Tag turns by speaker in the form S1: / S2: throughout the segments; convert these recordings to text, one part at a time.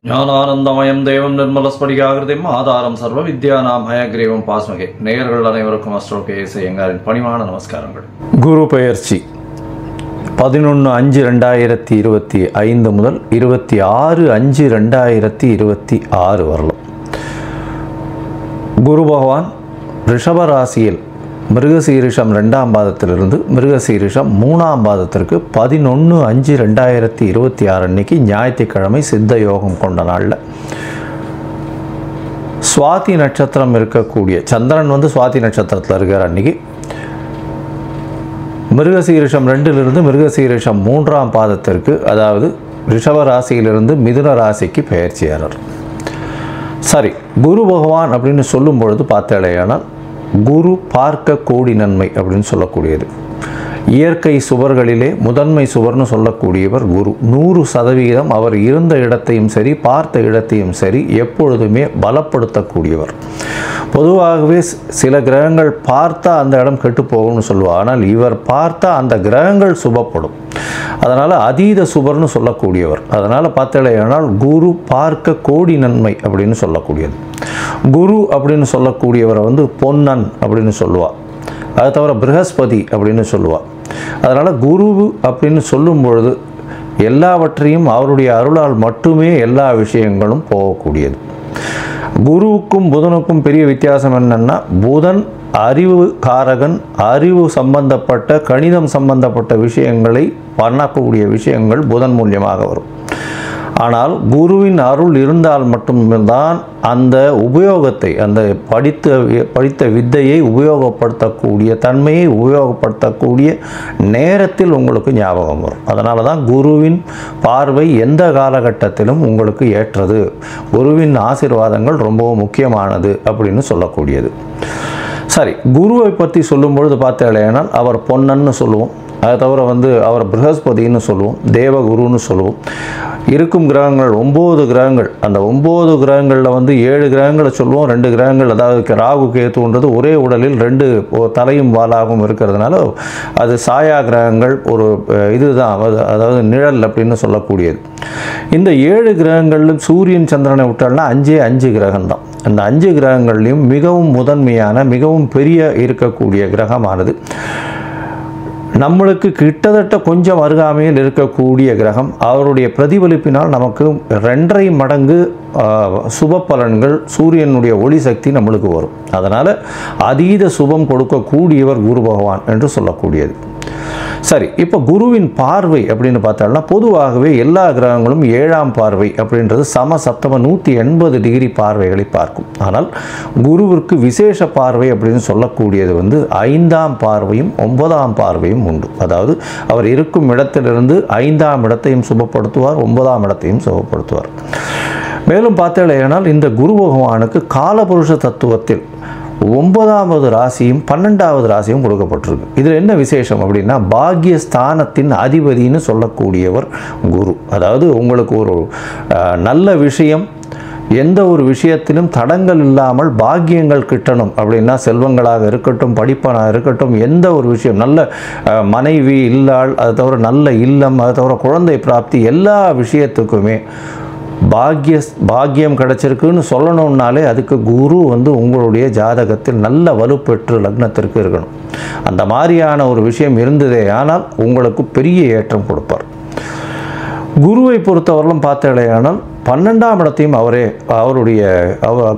S1: ஞானானந்தமயம் தேவம் நிர்மலஸ்படிகாகிருதிம் ஆதாரம் சர்வ வித்யானாம் ஹயக்ரீவம் பாஸ்மகே. நேயர்கள் அனைவருக்கும் அஸ்ட்ரோ கேஎஸ் ஐயங்காரின் பணிவான நமஸ்காரங்கள்.
S2: குரு பெயர்ச்சி 11/5/2025 முதல் 26/5/2026 வரலாம். குரு பகவான் ரிஷபராசியில் மிருகசீரிஷம் 2ஆம் பாதத்திலிருந்து மிருகசீரிஷம் 3ஆம் பாதத்திற்கு 11/5/2026 அன்னைக்கு ஞாயிற்றுக்கிழமை சித்த யோகம் கொண்ட நாளில் சுவாதி நட்சத்திரம் இருக்கக்கூடிய சந்திரன் சுவாதி நட்சத்திரத்தில் இருக்கிற அன்னைக்கு மிருகசீரிஷம் 2லிருந்து மிருகசீரிஷம் 3ஆம் பாதத்திற்கு, அதாவது ரிஷப ராசியிலிருந்து மிதுன ராசிக்கு பெயர்ச்சியாளர். சரி, குரு பகவான் அப்படின்னு சொல்லும் பொழுது பார்த்தாலேயானால் குரு பார்க்க கோடி நன்மை அப்படின்னு சொல்லக்கூடியது. இயற்கை சுவர்களிலே முதன்மை சுவர்னு சொல்லக்கூடியவர் குரு. 100% அவர் இருந்த இடத்தையும் சரி பார்த்த இடத்தையும் சரி எப்பொழுதுமே பலப்படுத்தக்கூடியவர். பொதுவாகவே சில கிரகங்கள் பார்த்தா அந்த இடம் கெட்டு போகும்னு சொல்லுவார். ஆனால் இவர் பார்த்தா அந்த கிரகங்கள் சுபப்படும். அதனால் அதீத சுபர்னு சொல்லக்கூடியவர். அதனால் பார்த்தாலேயானால் குரு பார்க்க கோடி நன்மை அப்படின்னு சொல்லக்கூடியது. குரு அப்படின்னு சொல்லக்கூடியவரை பொன்னன் அப்படின்னு சொல்லுவாள். அதை தவிர ப்ரஹஸ்பதி அப்படின்னு சொல்லுவாள். அதனால் குரு அப்படின்னு சொல்லும் பொழுது எல்லாவற்றையும் அவருடைய அருளால் மட்டுமே எல்லா விஷயங்களும் போகக்கூடியது. குருவுக்கும் புதனுக்கும் பெரிய வித்தியாசம் என்னென்னா, புதன் அறிவு காரகன், அறிவு சம்பந்தப்பட்ட கணிதம் சம்பந்தப்பட்ட விஷயங்களை பண்ணக்கூடிய விஷயங்கள் புதன் மூலியமாக வரும். ஆனால் குருவின் அருள் இருந்தால் மட்டும்தான் அந்த உபயோகத்தை, அந்த படித்த வித்தையை உபயோகப்படுத்தக்கூடிய தன்மையை உபயோகப்படுத்தக்கூடிய நேரத்தில் உங்களுக்கு ஞாபகம் வரும். அதனால தான் குருவின் பார்வை எந்த காலகட்டத்திலும் உங்களுக்கு ஏற்றது. குருவின் ஆசீர்வாதங்கள் ரொம்பவும் முக்கியமானது அப்படின்னு சொல்லக்கூடியது. சரி, குருவை பற்றி சொல்லும் பொழுது பார்த்தாலேனால் அவர் பொன்னன்னு சொல்லுவோம். அதை தவிர அவர் ப்ரஹஸ்பதின்னு சொல்லுவோம், தேவகுருன்னு சொல்லுவோம். இருக்கும் கிரகங்கள் 9 கிரகங்கள். அந்த 9 கிரகங்களில் 7 கிரகங்களை சொல்லுவோம். 2 கிரகங்கள், அதாவது ராகு கேத்துன்றது ஒரே உடலில் 2 தலையும் வாலாகவும் இருக்கிறதுனால அது சாயா கிரகங்கள். ஒரு இதுதான், அதாவது நிழல் அப்படின்னு சொல்லக்கூடியது. இந்த 7 கிரகங்களிலும் சூரியன் சந்திரனை விட்டால்னா 5 கிரகம்தான். அந்த 5 கிரகங்கள்லையும் மிகவும் முதன்மையான மிகவும் பெரிய இருக்கக்கூடிய கிரகமானது நம்மளுக்கு கிட்டத்தட்ட கொஞ்சம் அருகாமையில் இருக்கக்கூடிய கிரகம். அவருடைய பிரதிபலிப்பினால் நமக்கு 2.5 மடங்கு சுப பலன்கள், சூரியனுடைய ஒளி சக்தி நம்மளுக்கு வரும். அதனால் அதீத சுபம் கொடுக்கக்கூடியவர் குரு பகவான் என்று சொல்லக்கூடியது. சரி, இப்போ குருவின் பார்வை அப்படின்னு பார்த்தாலும் பொதுவாகவே எல்லா கிரகங்களும் 7ஆம் பார்வை அப்படின்றது சமசப்தம 180 டிகிரி பார்வைகளை பார்க்கும். ஆனால் குருவிற்கு விசேஷ பார்வை அப்படின்னு சொல்லக்கூடியது 5ஆம் பார்வையும் 9ஆம் பார்வையும் உண்டு. அதாவது அவர் இருக்கும் இடத்திலிருந்து 5ஆம் இடத்தையும் சுபப்படுத்துவார், 9ஆம் இடத்தையும் சுபப்படுத்துவார். மேலும் பார்த்தாலேயானால் இந்த குரு பகவானுக்கு காலபுருஷ தத்துவத்தில் 9வது ராசியும் 12வது ராசியும் கொடுக்கப்பட்டிருக்கு. இதில் என்ன விசேஷம் அப்படின்னா, பாக்யஸ்தானத்தின் அதிபதினு சொல்லக்கூடியவர் குரு. அதாவது உங்களுக்கு ஒரு நல்ல விஷயம், எந்த ஒரு விஷயத்திலும் தடங்கள் இல்லாமல் பாக்கியங்கள் கிட்டணும் அப்படின்னா, செல்வங்களாக இருக்கட்டும், படிப்பனாக இருக்கட்டும், எந்த ஒரு விஷயம், நல்ல மனைவி இல்லாள், அது தவிர நல்ல இல்லம், அது தவிர குழந்தை பிராப்தி, எல்லா விஷயத்துக்குமே பாக்கியம் கிடைச்சிருக்குன்னு சொல்லணும்னாலே அதுக்கு குரு உங்களுடைய ஜாதகத்தில் நல்ல வலுப்பெற்று லக்னத்திற்கு இருக்கணும். அந்த மாதிரியான ஒரு விஷயம் இருந்ததே ஆனால் உங்களுக்கு பெரிய ஏற்றம் கொடுப்பார். குருவை பொறுத்தவரையிலும் பார்த்தாலேயானால் 12ஆம் இடத்தையும் அவருடைய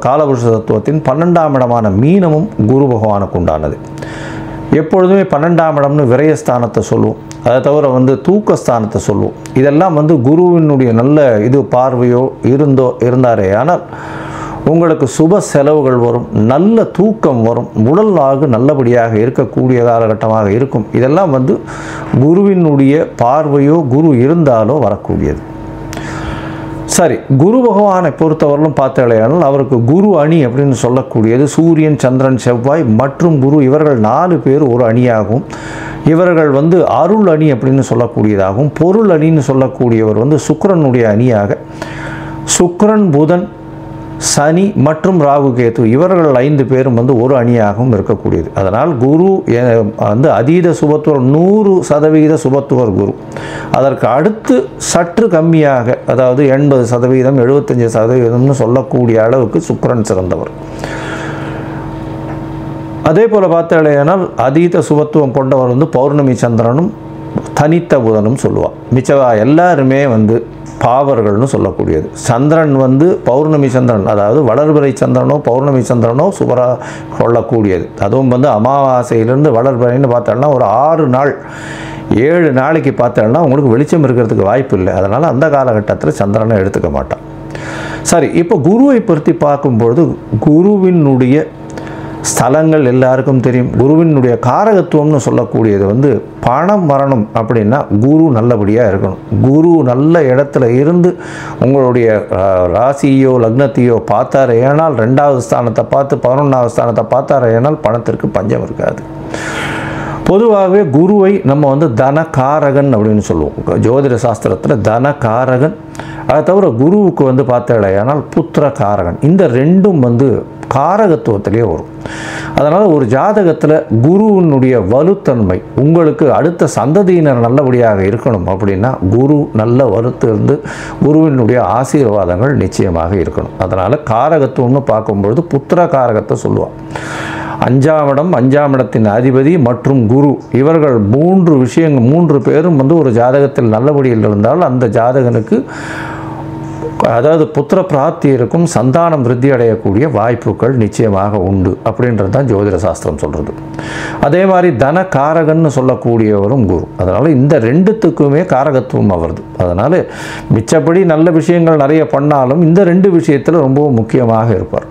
S2: காலபுருஷ தத்துவத்தின் 12ஆம் இடமான மீனமும் குரு பகவானுக்கு உண்டானது. எப்பொழுதுமே 12ஆம் இடம்னு விரயஸ்தானத்தை சொல்லுவோம். அதை தவிர தூக்கஸ்தானத்தை சொல்லுவோம். இதெல்லாம் குருவினுடைய நல்ல இது பார்வையோ இருந்தாரே ஆனால் உங்களுக்கு சுப செலவுகள் வரும், நல்ல தூக்கம் வரும், உடலாக நல்லபடியாக இருக்கக்கூடிய காலகட்டமாக இருக்கும். இதெல்லாம் குருவினுடைய பார்வையோ குரு இருந்தாலோ வரக்கூடியது. சரி, குரு பகவானை பொறுத்தவரையிலும் பார்த்தாலேயானால் அவருக்கு குரு அணி அப்படின்னு சொல்லக்கூடியது சூரியன், சந்திரன், செவ்வாய் மற்றும் குரு, இவர்கள் 4 பேர் ஒரு அணியாகவும், இவர்கள் அருள் அணி அப்படின்னு சொல்லக்கூடியதாகவும், பொருள் அணின்னு சொல்லக்கூடியவர் சுக்கிரனுடைய அணியாக, சுக்கிரன், புதன், சனி மற்றும் ராகு கேது இவர்கள் 5 பேரும் வந்து ஒரு அணியாகவும் இருக்கக்கூடியது. அதனால் குரு வந்து அதீத சுபத்துவர் 100% சுபத்துவர் குரு. அதற்கு அடுத்து சற்று கம்மியாக, அதாவது 80%, 75% சொல்லக்கூடிய அளவுக்கு சுக்கிரன் சிறந்தவர். அதே போல் பார்த்தாலேனால் அதீத சுபத்துவம் கொண்டவர் வந்து பௌர்ணமி சந்திரனும் தனித்த புதனும் சொல்லுவாள். மிச்சவா எல்லாருமே வந்து பாவர்கள்னு சொல்லக்கூடியது. சந்திரன் வந்து பௌர்ணமி சந்திரன், அதாவது வளர்பிறை சந்திரனோ பௌர்ணமி சந்திரனோ சுபராக கொள்ளக்கூடியது. அதுவும் வந்து அமாவாசையிலேருந்து வளர்பிறைன்னு பார்த்தோம்னா ஒரு 6 நாள் 7 நாளைக்கு பார்த்தோம்னா உங்களுக்கு வெளிச்சம் இருக்கிறதுக்கு வாய்ப்பு இல்லை. அதனால் அந்த காலகட்டத்தில் சந்திரனை எடுத்துக்க மாட்டான். சரி, இப்போ குருவை பற்றி பார்க்கும்பொழுது குருவினுடைய ஸ்தலங்கள் எல்லாருக்கும் தெரியும். குருவினுடைய காரகத்துவம்னு சொல்லக்கூடியது வந்து பணம் வரணும் அப்படின்னா குரு நல்லபடியாக இருக்கணும். குரு நல்ல இடத்துல இருந்து உங்களுடைய ராசியோ லக்னத்தையோ பார்த்தாரு ஏனால் 2வது ஸ்தானத்தை பார்த்து 11வது ஸ்தானத்தை பார்த்தாரு ஏனால் பணத்திற்கு பஞ்சம் இருக்காது. பொதுவாகவே குருவை நம்ம வந்து தனகாரகன் அப்படின்னு சொல்லுவோம். ஜோதிட சாஸ்திரத்தில் தனகாரகன். அதை தவிர குருவுக்கு வந்து பார்த்தாலேயானால் புத்திர காரகன். இந்த ரெண்டும் வந்து காரகத்துவத்திலே வரும். அதனால் ஒரு ஜாதகத்தில் குருவினுடைய வலுத்தன்மை உங்களுக்கு அடுத்த சந்ததியினர் நல்லபடியாக இருக்கணும் அப்படின்னா குரு நல்ல வலுத்து இருந்து குருவினுடைய ஆசீர்வாதங்கள் நிச்சயமாக இருக்கணும். அதனால் காரகத்துவம்னு பார்க்கும்பொழுது புத்திர காரகத்தை சொல்லுவாள். 5ஆம் இடம், 5ஆம் இடத்தின் அதிபதி மற்றும் குரு இவர்கள் 3 பேரும் வந்து ஒரு ஜாதகத்தில் நல்லபடியில் இருந்தால் அந்த ஜாதகனுக்கு அதாவது புத்திர பிராப்தி இருக்கும், சந்தானம் விருத்தி அடையக்கூடிய வாய்ப்புகள் நிச்சயமாக உண்டு அப்படின்றது தான் ஜோதிட சாஸ்திரம் சொல்கிறது. அதே மாதிரி தன காரகன்னு சொல்லக்கூடியவரும் குரு. அதனால் இந்த 2த்துக்குமே காரகத்துவம் வருது. அதனால் மிச்சப்படி நல்ல விஷயங்கள் நிறைய பண்ணாலும் இந்த 2 விஷயத்தில் ரொம்பவும் முக்கியமாக இருப்பார்.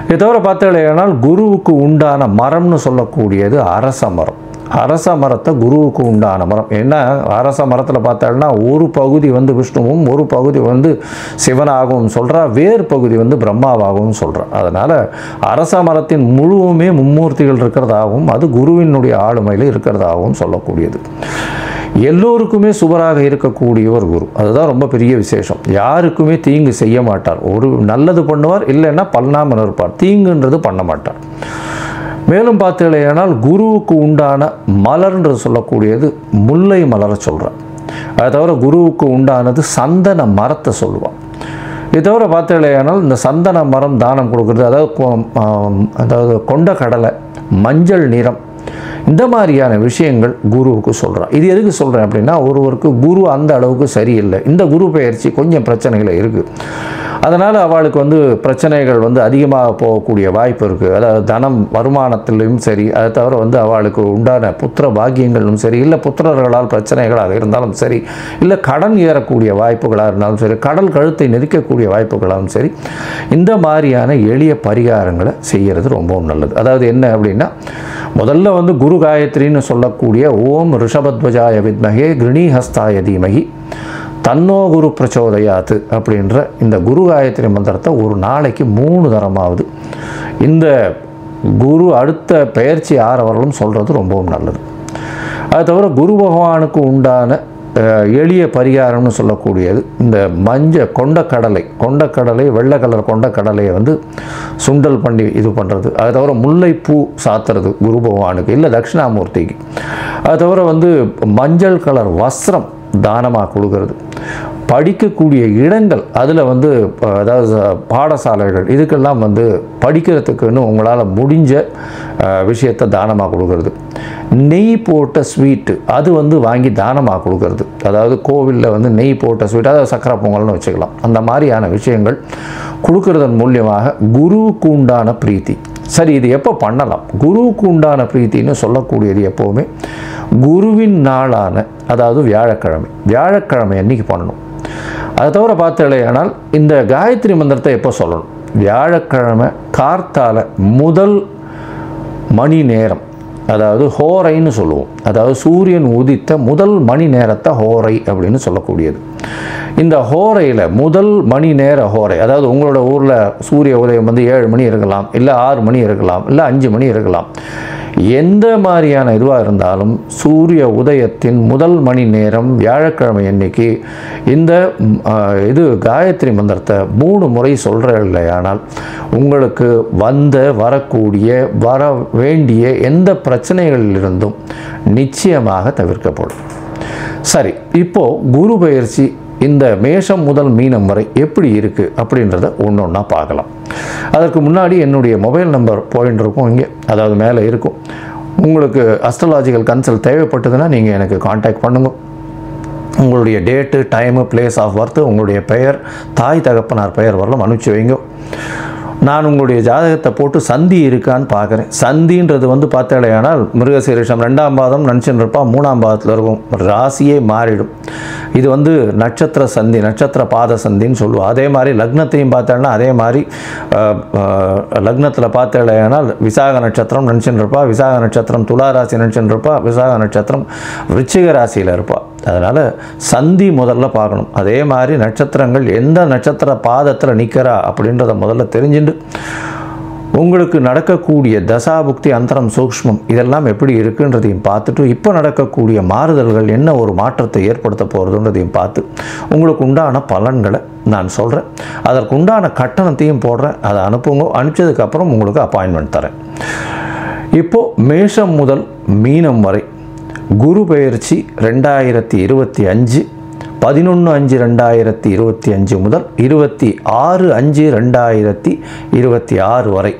S2: இதை தவிர பார்த்தாலேயானால் குருவுக்கு உண்டான மரம்னு சொல்லக்கூடியது அரச மரம். அரச மரத்தை குருவுக்கு உண்டான மரம். ஏன்னா அரச மரத்தில் பார்த்தாங்கன்னா ஒரு பகுதி வந்து விஷ்ணுவும் ஒரு பகுதி வந்து சிவனாகவும் சொல்கிறா, வேறு பகுதி வந்து பிரம்மாவாகவும் சொல்கிறா. அதனால் அரச மரத்தின் முழுவுமே மும்மூர்த்திகள் இருக்கிறதாகவும் அது குருவினுடைய ஆளுமையில் இருக்கிறதாகவும் சொல்லக்கூடியது. எல்லோருக்குமே சுபராக இருக்கக்கூடியவர் குரு. அதுதான் ரொம்ப பெரிய விசேஷம். யாருக்குமே தீங்கு செய்ய மாட்டார். ஒரு நல்லது பண்ணுவார், இல்லைன்னா பண்ணாமல் இருப்பார். தீங்குன்றது பண்ண மாட்டார். மேலும் பார்த்தீங்களேனால் குருவுக்கு உண்டான மலர்ன்றது சொல்லக்கூடியது முல்லை மலரை சொல்கிறார். அதை தவிர குருவுக்கு உண்டானது சந்தன மரத்தை சொல்லுவாள். இதை தவிர பார்த்தீங்களேனால் இந்த சந்தன மரம் தானம் கொடுக்குறது, அதாவது கொண்ட கடலை, மஞ்சள் நிறம், இந்த மாதிரியான விஷயங்கள் குருவுக்கு சொல்கிறான். இது எதுக்கு சொல்கிறேன் அப்படின்னா ஒருவருக்கு குரு அந்த அளவுக்கு சரியில்லை, இந்த குரு பெயர்ச்சி கொஞ்சம் பிரச்சனைகள் இருக்குது, அதனால் அவளுக்கு வந்து பிரச்சனைகள் வந்து அதிகமாக போகக்கூடிய வாய்ப்பு இருக்குது. அதாவது தனம் வருமானத்திலும் சரி, அதை தவிர வந்து அவளுக்கு உண்டான புத்திர பாக்கியங்களும் சரி, இல்லை புத்திரர்களால் பிரச்சனைகளாக இருந்தாலும் சரி, இல்லை கடன் ஏறக்கூடிய வாய்ப்புகளாக இருந்தாலும் சரி, கடல் கழுத்தை நெரிக்கக்கூடிய வாய்ப்புகளாகவும் சரி, இந்த மாதிரியான எளிய பரிகாரங்களை செய்கிறது ரொம்பவும் நல்லது. அதாவது என்ன அப்படின்னா முதல்ல வந்து குரு காயத்ரின்னு சொல்லக்கூடிய ஓம் ரிஷபத்வஜாய வித்மகே கிருணிஹஸ்தாய தீமகி தன்னோ குரு பிரச்சோதயாத்து அப்படின்ற இந்த குரு காயத்ரி மந்திரத்தை ஒரு நாளைக்கு 3 தரமாவது இந்த குரு அடுத்த பெயர்ச்சி ஆறவர்களும் சொல்கிறது ரொம்பவும் நல்லது. அது தவிர குரு பகவானுக்கு உண்டான எளிய பரிகாரம்னு சொல்லக்கூடியது இந்த கொண்டக்கடலை வெள்ளை கலர் கொண்டக்கடலையை வந்து சுண்டல் பண்ணி இது பண்ணுறது. அது தவிர முல்லைப்பூ சாத்துறது குரு பகவானுக்கு, இல்லை தட்சிணாமூர்த்திக்கு. அது தவிர வந்து மஞ்சள் கலர் வஸ்திரம் தானமாக கொடுக்கறது. படிக்கக்கூடிய இடங்கள் அதில் வந்து அதாவது பாடசாலைகள் இதுக்கெல்லாம் வந்து படிக்கிறதுக்குன்னு உங்களால் முடிஞ்ச விஷயத்தை தானமாக கொடுக்கறது. நெய் போட்ட ஸ்வீட்டு அது வந்து வாங்கி தானமாக கொடுக்கறது. அதாவது கோவிலில் வந்து நெய் போட்ட ஸ்வீட், அதாவது சக்கரை பொங்கல்னு வச்சுக்கலாம். அந்த மாதிரியான விஷயங்கள் கொடுக்கறதன் மூலியமாக குருவுக்கு உண்டான பிரீத்தி. சரி, இது எப்போ பண்ணலாம்? குருவுக்கு உண்டான பிரீத்தின்னு சொல்லக்கூடியது எப்போவுமே குருவின் நாளான அதாவது வியாழக்கிழமை அன்னைக்கு பண்ணணும். அதை தவிர பார்த்தேனால் இந்த காயத்ரி மந்திரத்தை எப்போ சொல்லணும்? வியாழக்கிழமை கார்த்தால முதல் மணி நேரம், அதாவது ஹோரைன்னு சொல்லுவோம். அதாவது சூரியன் உதித்த முதல் மணி நேரத்தை ஹோரை அப்படின்னு சொல்லக்கூடியது. இந்த ஹோரையில் முதல் மணி நேர ஹோரை, அதாவது உங்களோட ஊரில் சூரிய உதயம் வந்து 7 மணி இருக்கலாம், இல்லை 6 மணி இருக்கலாம், இல்லை 5 மணி இருக்கலாம். எந்த மாதிரியான இதுவாக இருந்தாலும் சூரிய உதயத்தின் முதல் மணி நேரம் வியாழக்கிழமை அன்னைக்கு இந்த இது காயத்ரி மந்திரத்தை 3 முறை சொல்கிற இல்லையானால் உங்களுக்கு வரக்கூடிய வர வேண்டிய எந்த பிரச்சனைகளிலிருந்தும் நிச்சயமாக தவிர்க்கப்படும். சரி, இப்போது குரு பயிற்சி இந்த மேஷம் முதல் மீனம் வரை எப்படி இருக்குது அப்படின்றத ஒன்று ஒன்றா பார்க்கலாம். அதற்கு முன்னாடி என்னுடைய மொபைல் நம்பர் போயின்னு இருக்கும் இங்கே, அதாவது மேலே இருக்கும். உங்களுக்கு அஸ்ட்ராலாஜிக்கல் கன்சல்ட் தேவைப்பட்டதுன்னா நீங்கள் எனக்கு காண்டாக்ட் பண்ணுங்க. உங்களுடைய date, time, place of birth, உங்களுடைய பெயர், தாய் தகப்பனார் பெயர் வரலாம் அனுப்பிச்சி வைங்க. நான் உங்களுடைய ஜாதகத்தை போட்டு சந்தி இருக்கான்னு பார்க்குறேன். சந்தின்றது பார்த்தாலேயானால் மிருகசீரிஷம் 2ஆம் பாதம் நினச்சின்னு இருப்பா, 3ஆம் பாதத்தில் இருக்கும், ராசியே மாறிடும். இது நட்சத்திர சந்தி, நட்சத்திர பாத சந்தின்னு சொல்லுவோம். அதே மாதிரி லக்னத்தையும் பார்த்தாலும் அதே மாதிரி லக்னத்தில் பார்த்தாலேயானால் விசாக நட்சத்திரம் நினச்சின்னு இருப்பா, விசாக நட்சத்திரம் துலா ராசி நினச்சின்னு இருப்பா, விசாக நட்சத்திரம் விருச்சிக ராசியில் இருப்பா. அதனால் சந்தி முதல்ல பார்க்கணும். அதே மாதிரி நட்சத்திரங்கள் எந்த நட்சத்திர பாதத்தில் நிற்கிறா அப்படின்றத முதல்ல தெரிஞ்சுட்டு உங்களுக்கு நடக்கக்கூடிய தசாபுக்தி, அந்தரம், சூக்ஷ்மம் இதெல்லாம் எப்படி இருக்குன்றதையும் பார்த்துட்டு இப்போ நடக்கக்கூடிய மாறுதல்கள் என்ன ஒரு மாற்றத்தை ஏற்படுத்த போகிறதுன்றதையும் பார்த்து உங்களுக்கு உண்டான பலன்களை நான் சொல்கிறேன். அதற்கு உண்டான கட்டணத்தையும் போடுறேன். அதை அனுப்புங்க. அனுப்பிச்சதுக்கப்புறம் உங்களுக்கு அப்பாயின்மெண்ட் தரேன். இப்போது மேஷம் முதல் மீனம் வரை குரு பெயர்ச்சி 2025 11/5/2025 முதல் 26/5/2026 வரை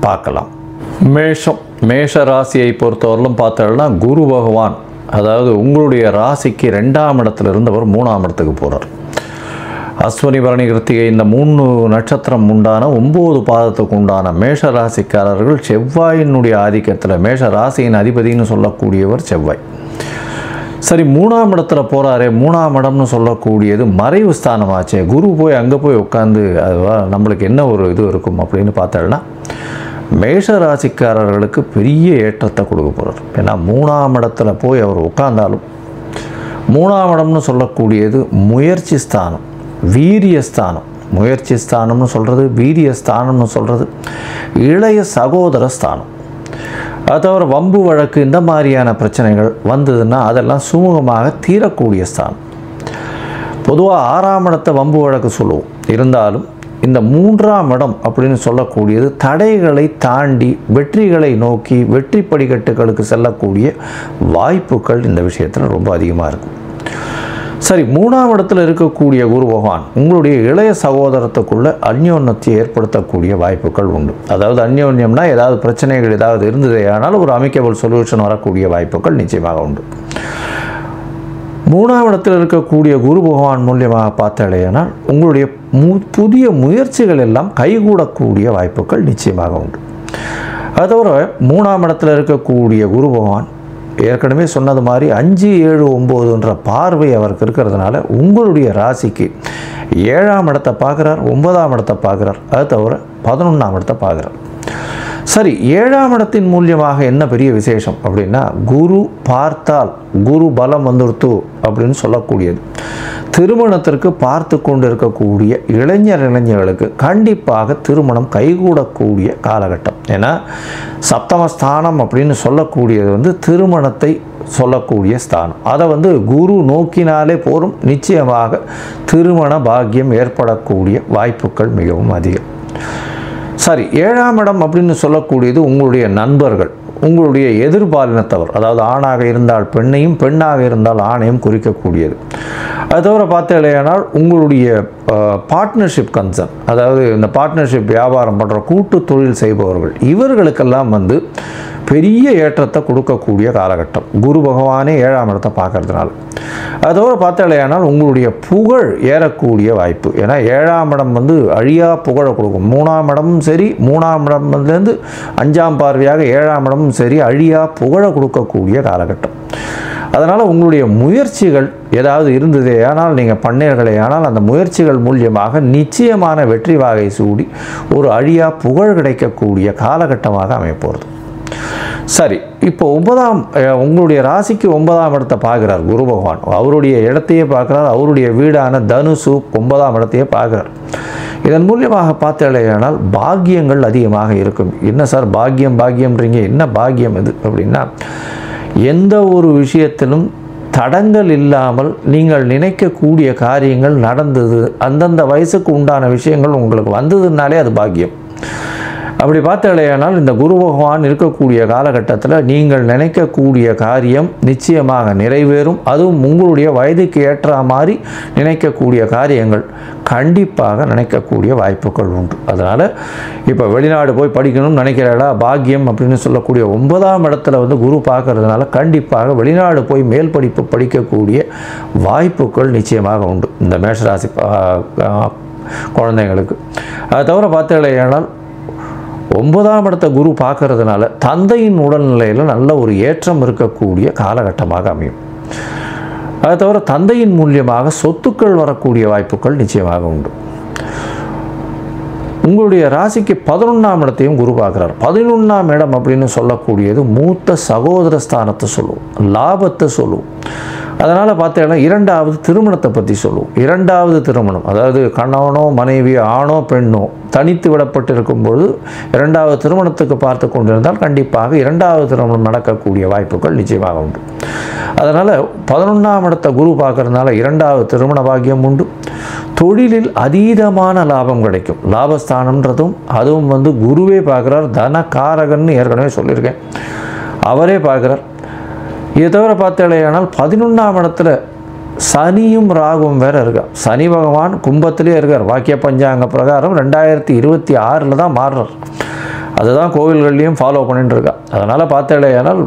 S2: பார்க்கலாம். மேஷ ராசியை பொறுத்தவரையிலும் பார்த்தோம்னா குரு பகவான், அதாவது உங்களுடைய ராசிக்கு 2ஆம் இடத்துல இருந்தவர் 3ஆம் இடத்துக்கு போகிறார். அஸ்வினி பரணி கிருத்திகை இந்த 3 நட்சத்திரம் உண்டான 9 பாதத்துக்கு உண்டான மேஷ ராசிக்காரர்கள் செவ்வாயினுடைய ஆதிக்கத்தில், மேஷ ராசியின் அதிபதினு சொல்லக்கூடியவர் செவ்வாய். சரி, 3ஆம் இடத்துல போகிறாரே, 3ஆம் இடம்னு சொல்லக்கூடியது மறைவு ஸ்தானமாச்சே. குரு போய் அங்கே போய் உட்காந்து அதுவா நம்மளுக்கு என்ன ஒரு இது இருக்கும் அப்படின்னு பார்த்தோம்னா மேஷ ராசிக்காரர்களுக்கு பெரிய ஏற்றத்தை கொடுக்க போகிறார். ஏன்னா 3ஆம் இடத்துல போய் அவர் உட்கார்ந்தாலும் 3ஆம் இடம்னு சொல்லக்கூடியது முயற்சி ஸ்தானம், வீரியஸ்தானம். முயற்சி ஸ்தானம்னு சொல்கிறது, வீரியஸ்தானம்னு சொல்கிறது இளைய சகோதர ஸ்தானம். அது தவிர வம்பு வழக்கு இந்த மாதிரியான பிரச்சனைகள் வந்ததுன்னா அதெல்லாம் சுமூகமாக தீரக்கூடிய ஸ்தானம். பொதுவாக 6ஆம் இடத்தை வம்பு வழக்கு சொல்லுவோம். இருந்தாலும் இந்த 3ஆம் இடம் அப்படின்னு சொல்லக்கூடியது தடைகளை தாண்டி வெற்றிகளை நோக்கி வெற்றி படிக்கட்டுகளுக்கு செல்லக்கூடிய வாய்ப்புகள் இந்த விஷயத்தில் ரொம்ப அதிகமாக இருக்கும். சரி, 3ஆம் இடத்துல இருக்கக்கூடிய குரு பகவான் உங்களுடைய இளைய சகோதரத்துக்குள்ள அந்யோன்யத்தை ஏற்படுத்தக்கூடிய வாய்ப்புகள் உண்டு. அதாவது அந்யோன்யம்னா ஏதாவது பிரச்சனைகள் ஏதாவது இருந்ததே ஆனால் ஒரு அமிக்கபிள் சொல்யூஷன் வரக்கூடிய வாய்ப்புகள் நிச்சயமாக உண்டு. 3ஆம் இடத்தில் இருக்கக்கூடிய குரு பகவான் மூலியமாக பார்த்தாலேயானால் உங்களுடைய புதிய முயற்சிகள் எல்லாம் கைகூடக்கூடிய வாய்ப்புகள் நிச்சயமாக உண்டு. அது தவிர 3ஆம் இடத்தில் இருக்கக்கூடிய குரு பகவான் ஏற்கனவே சொன்னது மாதிரி 5, 7, 9 பார்வை அவருக்கு இருக்கிறதுனால உங்களுடைய ராசிக்கு 7ஆம் இடத்தை பார்க்குறார், 9ஆம் இடத்தை பார்க்குறார். அது தவிர 11ஆம் இடத்தை பார்க்குறார். சரி, 7ஆம் இடத்தின் மூலியமாக என்ன பெரிய விசேஷம் அப்படின்னா குரு பார்த்தால் குரு பலம் வந்துடுத்து அப்படின்னு சொல்லக்கூடியது. திருமணத்திற்கு பார்த்து கொண்டு இருக்கக்கூடிய இளைஞர்களுக்கு கண்டிப்பாக திருமணம் கைகூடக்கூடிய காலகட்டம். ஏன்னா சப்தமஸ்தானம் அப்படின்னு சொல்லக்கூடியது திருமணத்தை சொல்லக்கூடிய ஸ்தானம். அதை குரு நோக்கினாலே போரும், நிச்சயமாக திருமண பாக்கியம் ஏற்படக்கூடிய வாய்ப்புகள் மிகவும் அதிகம். சரி, 7ஆம் இடம் அப்படின்னு சொல்லக்கூடியது உங்களுடைய நண்பர்கள், உங்களுடைய எதிர்பாலினத்தவர், அதாவது ஆணாக இருந்தால் பெண்ணையும் பெண்ணாக இருந்தால் ஆணையும் குறிக்கக்கூடியது. அது தவிர பார்த்தேனால் உங்களுடைய பார்ட்னர்ஷிப் கன்சர்ன், அதாவது இந்த பார்ட்னர்ஷிப் வியாபாரம் பண்ணுற கூட்டு தொழில் செய்பவர்கள் இவர்களுக்கெல்லாம் பெரிய ஏற்றத்தை கொடுக்கக்கூடிய காலகட்டம் குரு பகவானே 7ஆம் இடத்தை பார்க்கறதுனால. அதோடு பார்த்தாலேயானால் உங்களுடைய புகழ் ஏறக்கூடிய வாய்ப்பு. ஏன்னா 7ஆம் இடம் அழியா புகழை கொடுக்கும். 3ஆம் இடமும் சரி, 3ஆம் இடம்லேருந்து 5ஆம் பார்வையாக 7ஆம் இடமும் சரி அழியா புகழை கொடுக்கக்கூடிய காலகட்டம். அதனால் உங்களுடைய முயற்சிகள் ஏதாவது இருந்ததே ஆனால் நீங்கள் பண்ணீர்களே ஆனால் அந்த முயற்சிகள் மூலியமாக நிச்சயமான வெற்றி வாகை சூடி ஒரு அழியா புகழ் கிடைக்கக்கூடிய காலகட்டமாக அமைப்போகிறது. சரி, இப்போ உங்களுடைய ராசிக்கு 9ஆம் இடத்தை பார்க்குறார் குரு பகவான். அவருடைய இடத்தையே பார்க்குறார், அவருடைய வீடான தனுசு 9ஆம் இடத்தையே பார்க்குறார். இதன் மூலியமாக பார்த்தேனால் பாக்கியங்கள் அதிகமாக இருக்கும். என்ன சார் பாக்கியம்ன்றீங்க, என்ன பாக்கியம் இது அப்படின்னா, எந்த ஒரு விஷயத்திலும் தடங்கள் இல்லாமல் நீங்கள் நினைக்கக்கூடிய காரியங்கள் நடந்தது, அந்தந்த வயசுக்கு உண்டான விஷயங்கள் உங்களுக்கு வந்ததுனாலே அது பாக்கியம். அப்படி பார்த்தாலேயானால் இந்த குரு பகவான் இருக்கக்கூடிய காலகட்டத்தில் நீங்கள் நினைக்கக்கூடிய காரியம் நிச்சயமாக நிறைவேறும். அதுவும் உங்களுடைய வயதுக்கு ஏற்ற மாதிரி நினைக்கக்கூடிய காரியங்கள் கண்டிப்பாக நினைக்கக்கூடிய வாய்ப்புகள் உண்டு. அதனால் இப்போ வெளிநாடு போய் படிக்கணும்னு நினைக்கிறடா, பாக்கியம் அப்படின்னு சொல்லக்கூடிய 9ஆம் இடத்துல வந்து குரு பார்க்கறதுனால கண்டிப்பாக வெளிநாடு போய் மேல் படிப்பு படிக்கக்கூடிய வாய்ப்புகள் நிச்சயமாக உண்டு இந்த மேஷராசி குழந்தைங்களுக்கு. அதை தவிர பார்த்தாலேயானால் 9ஆம் இடத்தை குரு பார்க்கறதுனால தந்தையின் உடல்நிலையில் நல்ல ஒரு ஏற்றம் இருக்கக்கூடிய காலகட்டமாக அமையும். அதை தவிர தந்தையின் மூலியமாக சொத்துக்கள் வரக்கூடிய வாய்ப்புகள் நிச்சயமாக உண்டு. உங்களுடைய ராசிக்கு 11ஆம் இடத்தையும் குரு பார்க்குறார். 11ஆம் இடம் அப்படின்னு சொல்லக்கூடியது மூத்த சகோதர ஸ்தானத்தை சொல்லுவோம், லாபத்தை சொல்லுவோம். அதனால் பார்த்தீங்கன்னா 2வது திருமணத்தை பற்றி சொல்லுவோம். 2வது திருமணம், அதாவது கணவனோ மனைவி ஆணோ பெண்ணோ தனித்து விடப்பட்டு இருக்கும்போது 2வது திருமணத்துக்கு பார்த்து கொண்டிருந்தால் கண்டிப்பாக 2வது திருமணம் நடக்கக்கூடிய வாய்ப்புகள் நிச்சயமாக உண்டு. அதனால் 11ஆம் இடத்தை குரு பார்க்கறதுனால 2வது திருமண பாக்கியம் உண்டு. தொழிலில் அதீதமான லாபம் கிடைக்கும். லாபஸ்தானம்ன்றதும் அதுவும் வந்து குருவே பார்க்குறார். தனகாரகன்னு ஏற்கனவே சொல்லியிருக்கேன், அவரே பார்க்குறார். இதை தவிர பார்த்தாலேயானால் 11ஆம் இடத்துல சனியும் ராகுவும் வேறு இருக்கார். சனி பகவான் கும்பத்திலே இருக்கார். வாக்கிய பஞ்சாங்க பிரகாரம் 2026 தான் மாறுறார். அதுதான் கோவில்கள்லையும் ஃபாலோ பண்ணிட்டு இருக்கா. அதனால் பார்த்தாலேயானால்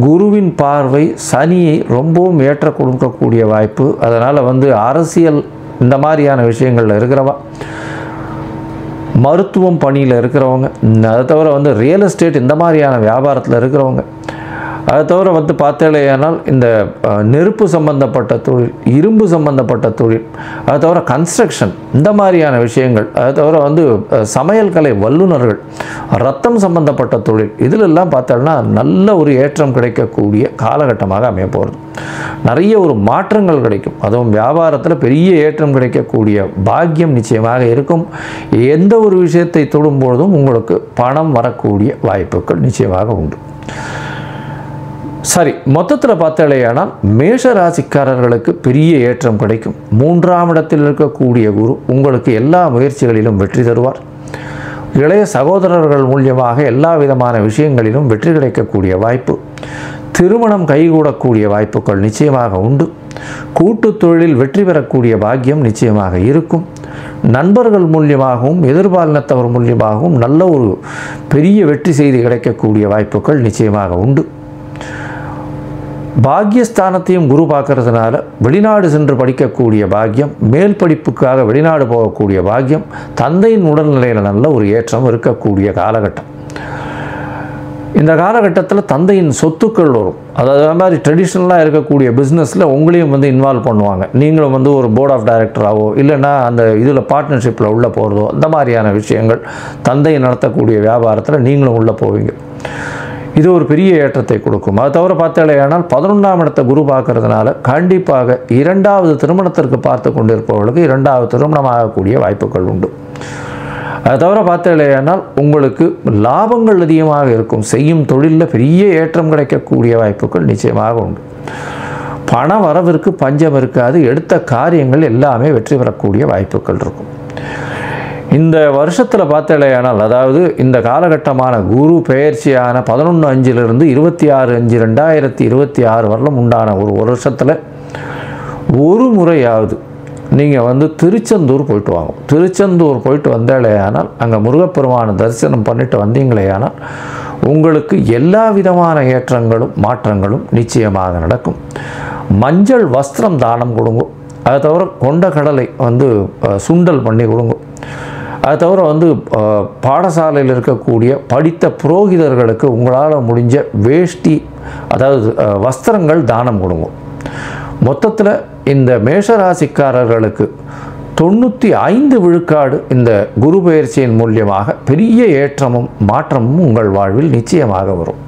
S2: குருவின் பார்வை சனியை ரொம்பவும் ஏற்ற கொடுக்கக்கூடிய வாய்ப்பு. அதனால் வந்து அரசியல் இந்த மாதிரியான விஷயங்களில் இருக்கிறவா, மருத்துவம் பணியில் இருக்கிறவங்க, அதை தவிர வந்து ரியல் எஸ்டேட் இந்த மாதிரியான வியாபாரத்தில் இருக்கிறவங்க, அதை தவிர வந்து பார்த்தாலேயானால் இந்த நெருப்பு சம்பந்தப்பட்ட தொழில், இரும்பு சம்பந்தப்பட்ட தொழில், அதை தவிர கன்ஸ்ட்ரக்ஷன் இந்த மாதிரியான விஷயங்கள், அதை தவிர வந்து சமையல் கலை வல்லுநர்கள், ரத்தம் சம்பந்தப்பட்ட தொழில், இதிலெல்லாம் பார்த்தோம்னா நல்ல ஒரு ஏற்றம் கிடைக்கக்கூடிய காலகட்டமாக அமைய போகிறது. நிறைய ஒரு மாற்றங்கள் கிடைக்கும். அதுவும் வியாபாரத்தில் பெரிய ஏற்றம் கிடைக்கக்கூடிய பாக்கியம் நிச்சயமாக இருக்கும். எந்த ஒரு விஷயத்தை தொடும்பொழுதும் உங்களுக்கு பணம் வரக்கூடிய வாய்ப்புகள் நிச்சயமாக உண்டு. சரி, மொத்தத்தில் பார்த்தாலேயானால் மேஷ ராசிக்காரர்களுக்கு பெரிய ஏற்றம் கிடைக்கும். 3ஆம் இடத்தில் இருக்கக்கூடிய குரு உங்களுக்கு எல்லா முயற்சிகளிலும் வெற்றி தருவார். இளைய சகோதரர்கள் மூலியமாக எல்லா விதமான விஷயங்களிலும் வெற்றி கிடைக்கக்கூடிய வாய்ப்பு. திருமணம் கைகூடக்கூடிய வாய்ப்புகள் நிச்சயமாக உண்டு. கூட்டு தொழிலில் வெற்றி பெறக்கூடிய பாக்கியம் நிச்சயமாக இருக்கும். நண்பர்கள் மூலியமாகவும் எதிர்பாலினத்தவர் மூலியமாகவும் நல்ல ஒரு பெரிய வெற்றி செய்தி கிடைக்கக்கூடிய வாய்ப்புகள் நிச்சயமாக உண்டு. பாக்கியஸ்தானத்தையும் குரு பார்க்கறதுனால வெளிநாடு சென்று படிக்கக்கூடிய பாக்கியம், மேல் படிப்புக்காக வெளிநாடு போகக்கூடிய பாக்கியம், தந்தையின் உடல்நிலையில் நல்ல ஒரு ஏற்றம் இருக்கக்கூடிய காலகட்டம். இந்த காலகட்டத்தில் தந்தையின் சொத்துக்கள் வரும். அதாவது மாதிரி ட்ரெடிஷ்னலாக இருக்கக்கூடிய பிஸ்னஸில் உங்களையும் வந்து இன்வால்வ் பண்ணுவாங்க. நீங்களும் வந்து ஒரு போர்ட் ஆஃப் டைரக்டராகவோ இல்லைன்னா அந்த இதில் பார்ட்னர்ஷிப்பில் உள்ளே போகிறதோ அந்த மாதிரியான விஷயங்கள், தந்தை நடத்தக்கூடிய வியாபாரத்தில் நீங்களும் உள்ளே போவீங்க. இது ஒரு பெரிய ஏற்றத்தை கொடுக்கும். அது தவிர பார்த்தாலேயானால் 11ஆம் இடத்தை குரு பார்க்கறதுனால கண்டிப்பாக 2வது திருமணத்திற்கு பார்த்து கொண்டிருப்பவர்களுக்கு 2வது திருமணம் ஆகக்கூடிய வாய்ப்புகள் உண்டு. அது தவிர பார்த்தாலேயானால் உங்களுக்கு லாபங்கள் அதிகமாக இருக்கும். செய்யும் தொழிலில் பெரிய ஏற்றம் கிடைக்கக்கூடிய வாய்ப்புகள் நிச்சயமாக உண்டு. பண வரவிற்கு பஞ்சம் இருக்காது. எடுத்த காரியங்கள் எல்லாமே வெற்றி பெறக்கூடிய வாய்ப்புகள் இருக்கும். இந்த வருஷத்தில் பார்த்தாலேயானால், அதாவது இந்த காலகட்டமான குரு பெயர்ச்சியான 11/5 26/5/2026 வரலும் உண்டான ஒரு வருஷத்தில் ஒரு முறையாவது நீங்கள் வந்து திருச்செந்தூர் போயிட்டு வாங்க. திருச்செந்தூர் போயிட்டு வந்தாலேயானால், அங்கே முருகப்பெருமான தரிசனம் பண்ணிட்டு வந்தீங்களேயானால் உங்களுக்கு எல்லா விதமான ஏற்றங்களும் மாற்றங்களும் நிச்சயமாக நடக்கும். மஞ்சள் வஸ்திரம் தானம் கொடுங்க. அதை தவிர கொண்ட கடலை வந்து சுண்டல் பண்ணி கொடுங்க. அது தவிர வந்து பாடசாலையில் இருக்கக்கூடிய படித்த புரோகிதர்களுக்கு உங்களால் முடிஞ்ச வேஷ்டி, அதாவது வஸ்திரங்கள் தானம் கொடுங்க. மொத்தத்தில் இந்த மேஷராசிக்காரர்களுக்கு 95 விழுக்காடு இந்த குரு பெயர்ச்சியின் மூலியமாக பெரிய ஏற்றமும் மாற்றமும் உங்கள் வாழ்வில் நிச்சயமாக வரும்.